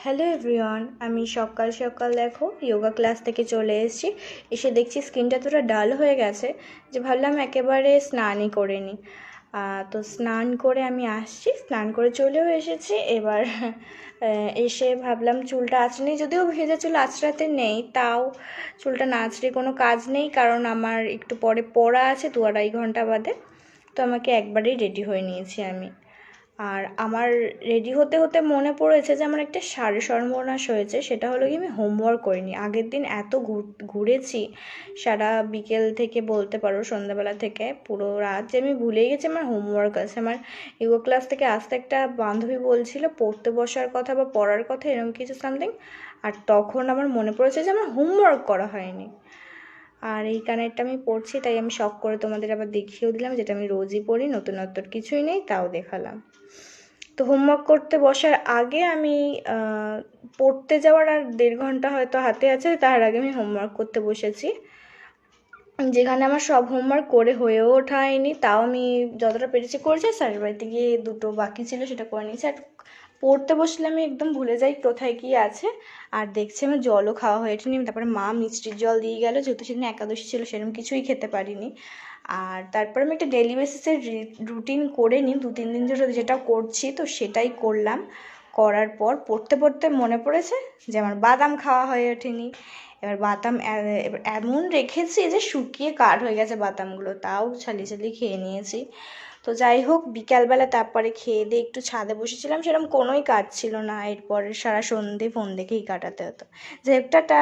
Hello everyone, আমি সকাল সকাল দেখো যোগা ক্লাস থেকে চলে এসেছি। এসে দেখছি স্কিনটা এতটা ডাল হয়ে গেছে যে ভাবলাম একেবারে স্নানই করে নিই। তো স্নান করে আমি আসছি, স্নান করে চলেও এসেছি। এবার এসে ভাবলাম চুলটা আঁচড়ে, যদিও ভেজা চুল আঁচড়াতে নেই, তাও চুলটা না আঁচড়ে কোনো কাজ নেই, কারণ আমার একটু পরে পড়া আছে 2-2.5 ঘন্টা বাদে। তো আমাকে একবারেই রেডি হয়ে নিয়েছি আমি। আর আমার রেডি হতে হতে মনে পড়েছে যে আমার একটা সর্বনাশ হয়েছে। সেটা হলো কি, আমি হোমওয়ার্ক করিনি। আগের দিন এত ঘুরেছি সারা বিকেল থেকে, বলতে পারো সন্ধ্যাবেলা থেকে পুরো রাত, যে আমি ভুলেই গেছি আমার হোমওয়ার্ক আছে। আমার যোগা ক্লাস থেকে আসতে একটা বান্ধবী বলছিল পড়তে বসার কথা বা পড়ার কথা, এরকম কিছু সামথিং। আর তখন আমার মনে পড়েছে যে আমার হোমওয়ার্ক করা হয়নি। আর এই কানেরটা আমি পরছি, তাই আমি শখ করে তোমাদের আবার দেখিয়েও দিলাম, যেটা আমি রোজই পরি, নতুনত্ব কিছুই নেই, তাও দেখালাম। তো হোমওয়ার্ক করতে বসার আগে আমি পড়তে যাওয়ার আর 1.5 ঘন্টা হয়তো হাতে আছে, তার আগে আমি হোমওয়ার্ক করতে বসেছি। যেখানে আমার সব হোমওয়ার্ক করে হয়েও ওঠায়নি, তাও আমি যতটা পেরেছি করেছি। স্যারের বাড়িতে গিয়ে দুটো বাকি ছিল, সেটা করে নিয়েছি। আর পড়তে বসলে আমি একদম ভুলে যাই কোথায় কী আছে। আর দেখছি আমার জলও খাওয়া হয়ে ওঠেনি। তারপরে মা মিষ্টির জল দিয়ে গেল, যেহেতু সেদিন একাদশী ছিল, সেরকম কিছুই খেতে পারিনি। আর তারপর আমি একটা ডেলি বেসিসের রুটিন করে নিই, 2-3 দিন ধরে যেটা করছি, তো সেটাই করলাম। করার পর পড়তে পড়তে মনে পড়েছে যে আমার বাদাম খাওয়া হয়ে ওঠেনি। এবার বাদাম এবার এমন রেখেছি যে শুকিয়ে কাঠ হয়ে গেছে বাদামগুলো, তাও ছালিয়ে খেয়ে নিয়েছি। তো যাই হোক, বিকালবেলা তারপরে খেয়ে দিয়ে একটু ছাদে বসেছিলাম, সেরকম কোনোই কাজ ছিল না। এরপরে সারা সন্ধে ফোন দেখেই কাটাতে হতো। যে টাটা।